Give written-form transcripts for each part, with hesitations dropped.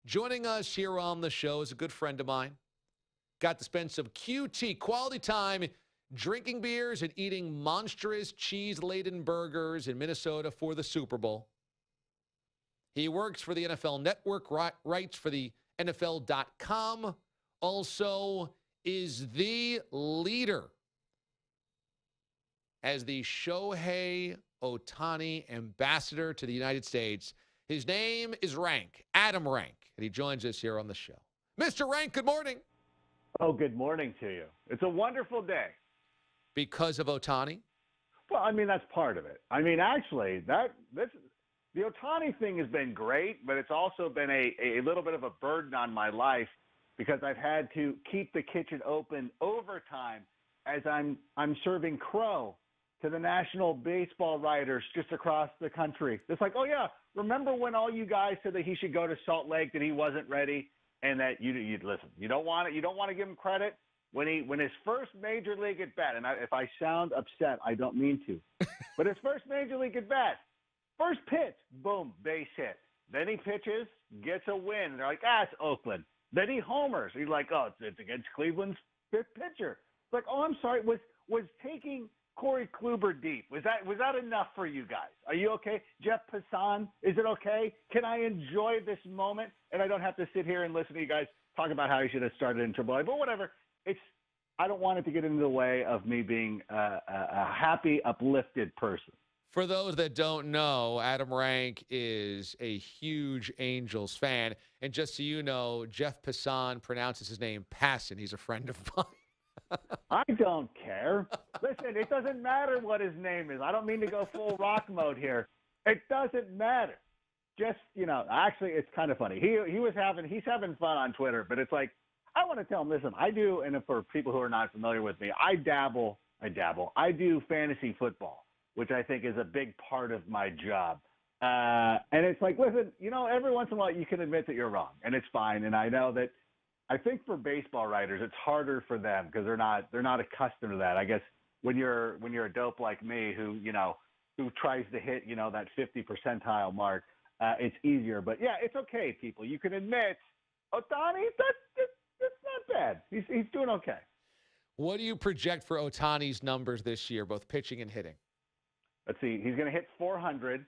Joining us here on the show is a good friend of mine. Got to spend some QT, quality time, drinking beers and eating monstrous cheese-laden burgers in Minnesota for the Super Bowl. He works for the NFL Network, writes for the NFL.com, also is the leader as the Shohei Otani ambassador to the United States. His name is Rank, Adam Rank, and he joins us here on the show. Mr. Rank, good morning. Oh, good morning to you. It's a wonderful day. Because of Otani? Well, I mean, that's part of it. I mean, actually, the Otani thing has been great, but it's also been a little bit of a burden on my life because I've had to keep the kitchen open overtime as I'm serving crow to the national baseball writers just across the country. It's like, oh, yeah, remember when all you guys said that he should go to Salt Lake, that he wasn't ready, and that you'd listen. You don't want to give him credit when his first major league at bat. And if I sound upset, I don't mean to. But his first major league at bat, first pitch, boom, base hit. Then he pitches, gets a win. And they're like, it's Oakland. Then he homers. He's like, oh, it's against Cleveland's fifth pitcher. It's like, oh, I'm sorry. Was taking Corey Kluber deep. Was that enough for you guys? Are you okay? Jeff Passan, is it okay? Can I enjoy this moment? And I don't have to sit here and listen to you guys talk about how you should have started in AAA. But whatever. I don't want it to get into the way of me being a happy, uplifted person. For those that don't know, Adam Rank is a huge Angels fan. And just so you know, Jeff Passan pronounces his name Passan. He's a friend of mine. I don't care. Listen, it doesn't matter what his name is. I don't mean to go full rock mode here. It doesn't matter. Just, actually, it's kind of funny. He's having fun on Twitter, but it's like, I want to tell him, listen, I do, and for people who are not familiar with me, I dabble. I do fantasy football, which I think is a big part of my job. And it's like, listen, every once in a while you can admit that you're wrong, and it's fine. And I know that I think for baseball writers, it's harder for them because they're not accustomed to that. I guess when you're a dope like me who tries to hit, that 50 percentile mark, it's easier. But yeah, it's okay, people. You can admit, Otani, that's not bad. He's doing okay. What do you project for Otani's numbers this year, both pitching and hitting? Let's see. He's going to hit 400,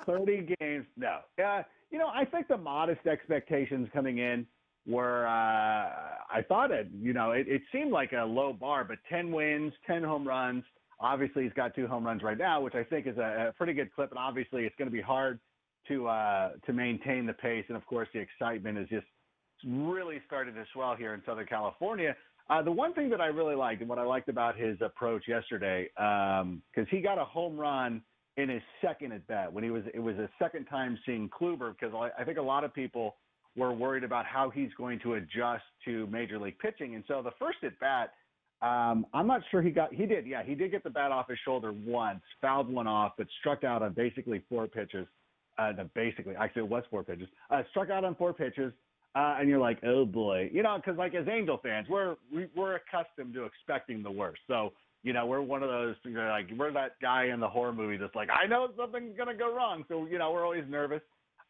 30 games. No. I think the modest expectations coming in were, I thought it seemed like a low bar, but 10 wins, 10 home runs. Obviously, he's got 2 home runs right now, which I think is a pretty good clip. And obviously, it's going to be hard to maintain the pace. And, of course, the excitement is just really started to swell here in Southern California. The one thing that I really liked and what I liked about his approach yesterday, because he got a home run in his second at bat when it was a second time seeing Kluber, because I think a lot of people were worried about how he's going to adjust to major league pitching. And so the first at bat, I'm not sure he did get the bat off his shoulder once, fouled one off, but struck out on basically 4 pitches. Actually it was 4 pitches, struck out on 4 pitches. And you're like, oh boy, because like as Angel fans, we're accustomed to expecting the worst. So, we're one of those, we're that guy in the horror movie that's like, I know something's going to go wrong. So, we're always nervous.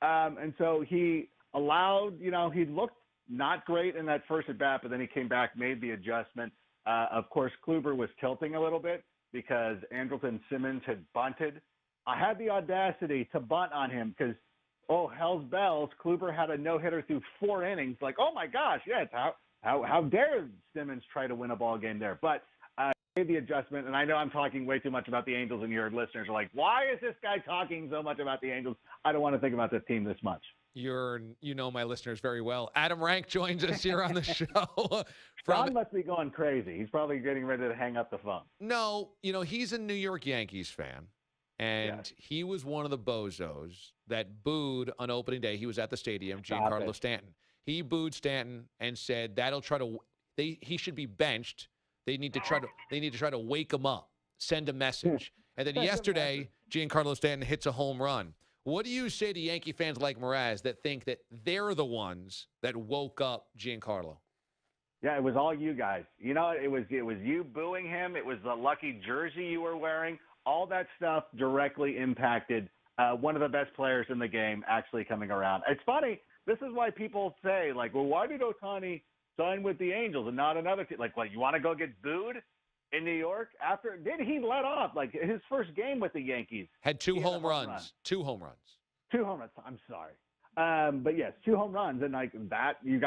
And so he allowed, he looked not great in that first at bat, but then he came back, made the adjustment. Of course, Kluber was tilting a little bit because Andrelton Simmons had bunted. I had the audacity to bunt on him because, oh, hell's bells, Kluber had a no-hitter through 4 innings. Like, oh, my gosh, yes, how dare Simmons try to win a ball game there? But made the adjustment, and I know I'm talking way too much about the Angels, and your listeners are like, why is this guy talking so much about the Angels? I don't want to think about this team this much. My listeners very well. Adam Rank joins us here on the show. Ron must be going crazy. He's probably getting ready to hang up the phone. No, he's a New York Yankees fan. And he was one of the bozos that booed on opening day. He was at the stadium, Giancarlo Stanton. He booed Stanton and said he should be benched. They need to try to wake him up, send a message. And then yesterday, Giancarlo Stanton hits a home run. What do you say to Yankee fans like Mraz that think that they're the ones that woke up Giancarlo? Yeah, it was all you guys. It was you booing him. It was the lucky jersey you were wearing. All that stuff directly impacted one of the best players in the game actually coming around. It's funny. this is why people say, like, well, why did Otani sign with the Angels and not another team? Like, what, you want to go get booed in New York after? Did he let off? Like, his first game with the Yankees. Had two home runs. 2 home runs. 2 home runs. I'm sorry. But yes, 2 home runs. And like that, you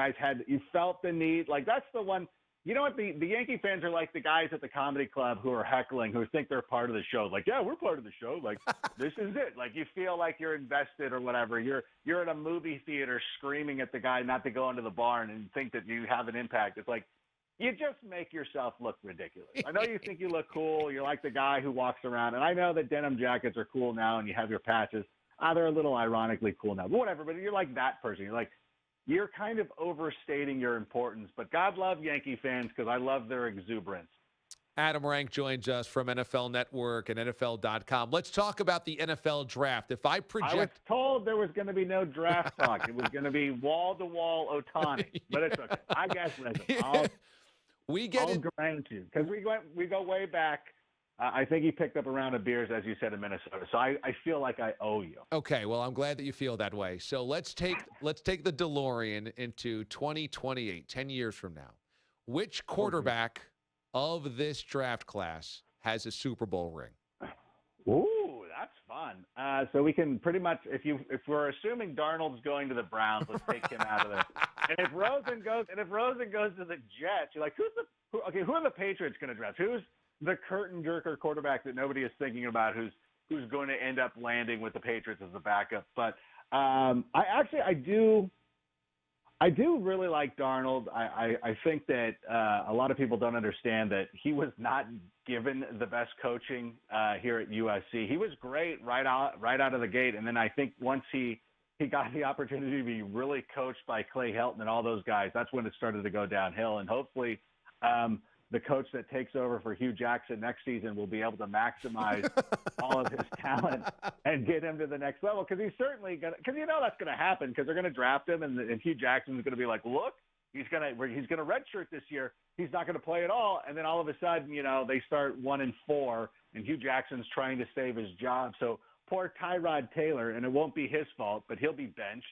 felt the need. Like, that's the one. You know what? The Yankee fans are like the guys at the comedy club who are heckling, who think they're part of the show. Like, yeah, we're part of the show. Like, this is it. Like, you feel like you're invested or whatever. You're in a movie theater screaming at the guy not to go into the barn and think that you have an impact. It's like, you just make yourself look ridiculous. I know you think you look cool. You're like the guy who walks around. And I know that denim jackets are cool now and you have your patches. They're a little ironically cool now. But whatever. But you're like that person. You're like, you're kind of overstating your importance, but God love Yankee fans because I love their exuberance. Adam Rank joins us from NFL Network and NFL.com. Let's talk about the NFL draft. If I project, I was told there was going to be no draft talk. It was going to be wall-to-wall Otani, but it's okay. I guess I'll grant you because we go way back. I think he picked up a round of beers, as you said, in Minnesota. So I feel like I owe you. Okay, well, I'm glad that you feel that way. So let's take the DeLorean into 2028, 10 years from now. Which quarterback of this draft class has a Super Bowl ring? Ooh, that's fun. So we can pretty much, if we're assuming Darnold's going to the Browns, let's take him out of there. And if Rosen goes to the Jets, you're like, who are the Patriots going to draft? Who's the curtain jerker quarterback that nobody is thinking about who's going to end up landing with the Patriots as a backup? But I do really like Darnold. I think that a lot of people don't understand that he was not given the best coaching here at USC. He was great right out of the gate, and then I think once he got the opportunity to be really coached by Clay Helton and all those guys, that's when it started to go downhill. And hopefully the coach that takes over for Hugh Jackson next season will be able to maximize all of his talent and get him to the next level. Because he's certainly going to – because you know that's going to happen because they're going to draft him, and Hugh Jackson's going to be like, look, he's going to redshirt this year. He's not going to play at all. And then all of a sudden, you know, they start 1-4, and Hugh Jackson's trying to save his job. So poor Tyrod Taylor, and it won't be his fault, but he'll be benched.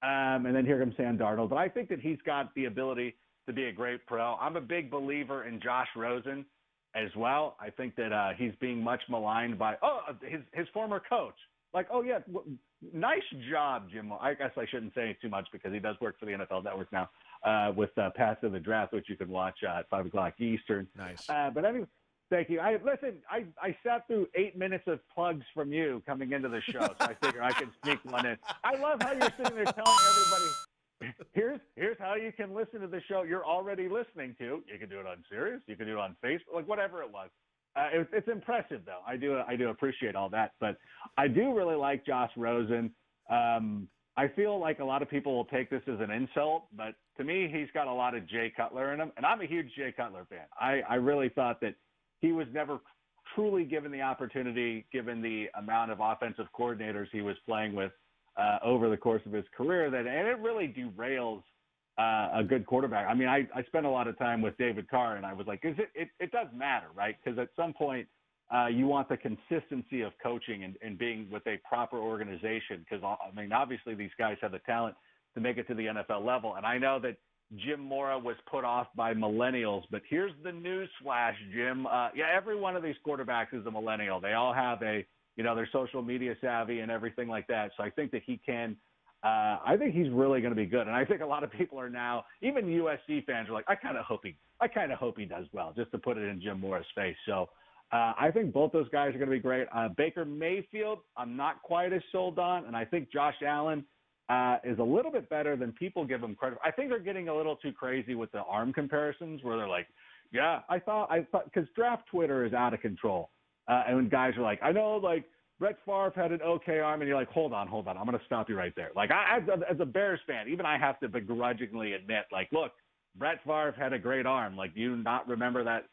And then here comes Sam Darnold. But I think that he's got the ability – to be a great pro. I'm a big believer in Josh Rosen as well. I think that he's being much maligned by his former coach. Like, oh, yeah, nice job, Jim. I guess I shouldn't say too much because he does work for the NFL Network now with Pass to the Draft, which you can watch at 5 o'clock Eastern. Nice. But anyway, thank you. I sat through 8 minutes of plugs from you coming into the show, so I figure I can sneak one in. I love how you're sitting there telling everybody – Here's how you can listen to the show you're already listening to. You can do it on Sirius. You can do it on Facebook, like whatever it was. It's impressive, though. I do appreciate all that. But I do really like Josh Rosen. I feel like a lot of people will take this as an insult, but to me, he's got a lot of Jay Cutler in him, and I'm a huge Jay Cutler fan. I really thought that he was never truly given the opportunity, given the amount of offensive coordinators he was playing with over the course of his career, and it really derails a good quarterback. I mean, I spent a lot of time with David Carr, and I was like, it does matter, right? Because at some point, you want the consistency of coaching and being with a proper organization. Because, I mean, obviously these guys have the talent to make it to the NFL level. And I know that Jim Mora was put off by millennials, but here's the news flash, Jim. Every one of these quarterbacks is a millennial. They all have they're social media savvy and everything like that. So I think that he can I think he's really going to be good. And I think a lot of people are now, even USC fans are like, I kind of hope he does well, just to put it in Jim Mora's face. So I think both those guys are going to be great. Baker Mayfield, I'm not quite as sold on. And I think Josh Allen is a little bit better than people give him credit. I think they're getting a little too crazy with the arm comparisons where they're like, yeah, I thought, because draft Twitter is out of control. And when guys are like, I know, like, Brett Favre had an okay arm, and you're like, hold on. I'm going to stop you right there. Like, as a Bears fan, even I have to begrudgingly admit, like, look, Brett Favre had a great arm. Like, do you not remember that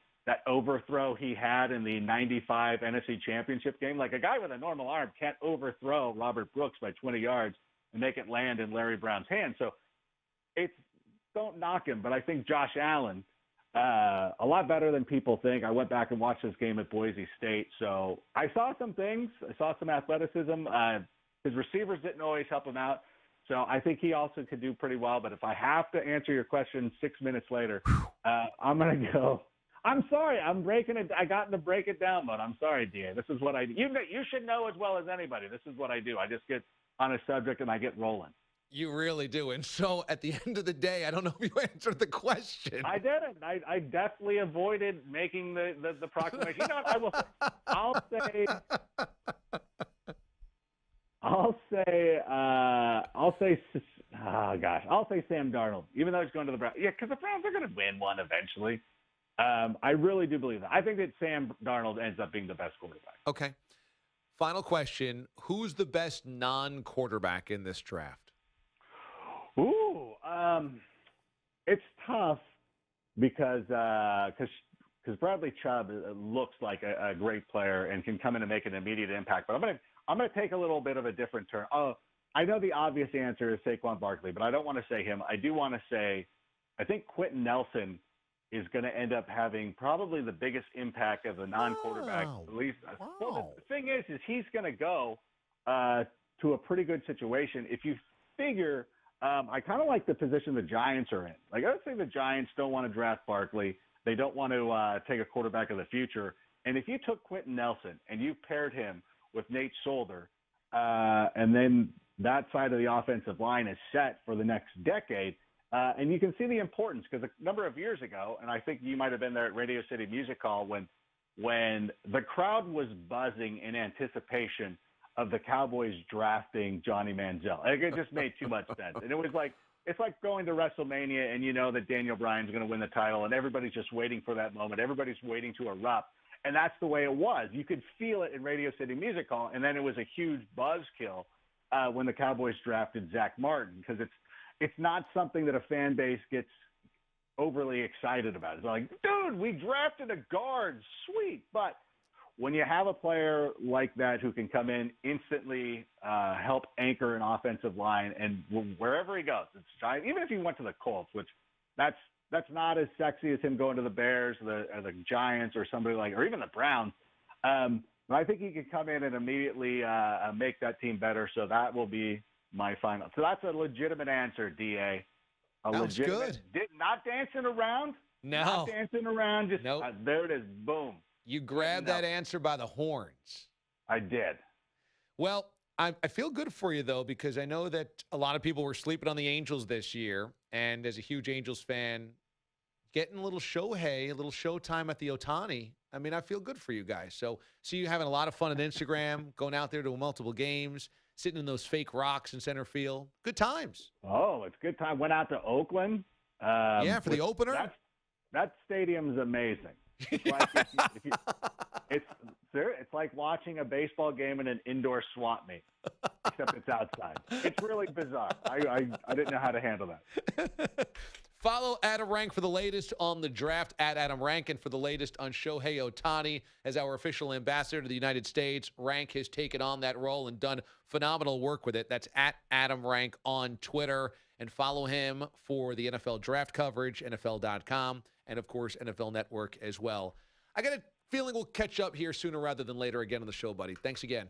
overthrow he had in the 95 NFC Championship game? Like, a guy with a normal arm can't overthrow Robert Brooks by 20 yards and make it land in Larry Brown's hand. So don't knock him, but I think Josh Allen, a lot better than people think. I went back and watched this game at Boise State. So I saw some things. I saw some athleticism. His receivers didn't always help him out. So I think he also could do pretty well. But if I have to answer your question 6 minutes later, I'm going to go. I'm sorry. I'm breaking it. I got in the break it down mode. I'm sorry, DA. This is what I do. You should know as well as anybody. This is what I do. I just get on a subject and I get rolling. You really do. And so at the end of the day, I don't know if you answered the question. I didn't. I definitely avoided making the proclamation. You know what? I will. I'll say. Oh gosh. I'll say Sam Darnold, even though he's going to the Browns. Yeah, because the Browns are going to win one eventually. I really do believe that. I think that Sam Darnold ends up being the best quarterback. Okay. Final question: who's the best non-quarterback in this draft? Ooh, it's tough because Bradley Chubb looks like a great player and can come in and make an immediate impact. But I'm gonna take a little bit of a different turn. Oh, I know the obvious answer is Saquon Barkley, but I don't want to say him. I do want to say I think Quentin Nelson is going to end up having probably the biggest impact as a non-quarterback. Wow. At least, Wow. well, the thing is he's going to go to a pretty good situation. If you figure, I kind of like the position the Giants are in. Like, I would say the Giants don't want to draft Barkley. They don't want to take a quarterback of the future. And if you took Quentin Nelson and you paired him with Nate Solder, and then that side of the offensive line is set for the next decade, and you can see the importance because a number of years ago, and I think you might have been there at Radio City Music Hall when the crowd was buzzing in anticipation of the Cowboys drafting Johnny Manziel. Like, it just made too much sense. And it was like, it's like going to WrestleMania and you know that Daniel Bryan's going to win the title and everybody's just waiting for that moment. Everybody's waiting to erupt. And that's the way it was. You could feel it in Radio City Music Hall. And then it was a huge buzzkill when the Cowboys drafted Zach Martin because it's not something that a fan base gets overly excited about. It's like, dude, we drafted a guard. Sweet. But when you have a player like that who can come in instantly, help anchor an offensive line, and wherever he goes, it's giant. Even if he went to the Colts, which that's not as sexy as him going to the Bears, or the Giants, or somebody like, or even the Browns. But I think he could come in and immediately make that team better. So that will be my final. So that's a legitimate answer, DA. Sounds good. Not dancing around. No. Not dancing around. Just nope. There it is. Boom. You grabbed that answer by the horns. I did. Well, I feel good for you, though, because I know that a lot of people were sleeping on the Angels this year. And as a huge Angels fan, getting a little Shohei, a little showtime at the Otani, I mean, I feel good for you guys. So see you having a lot of fun on Instagram, going out there to multiple games, sitting in those fake rocks in center field. Good times. Oh, it's good time. Went out to Oakland. Yeah, for the opener. That stadium's amazing. It's like it's like watching a baseball game in an indoor swamp meet, except it's outside. It's really bizarre. I didn't know how to handle that. Follow Adam Rank for the latest on the draft at Adam Rank and for the latest on Shohei Otani as our official ambassador to the United States. Rank has taken on that role and done phenomenal work with it. That's at Adam Rank on Twitter. And follow him for the NFL draft coverage, NFL.com, and, of course, NFL Network as well. I got a feeling we'll catch up here sooner rather than later again on the show, buddy. Thanks again.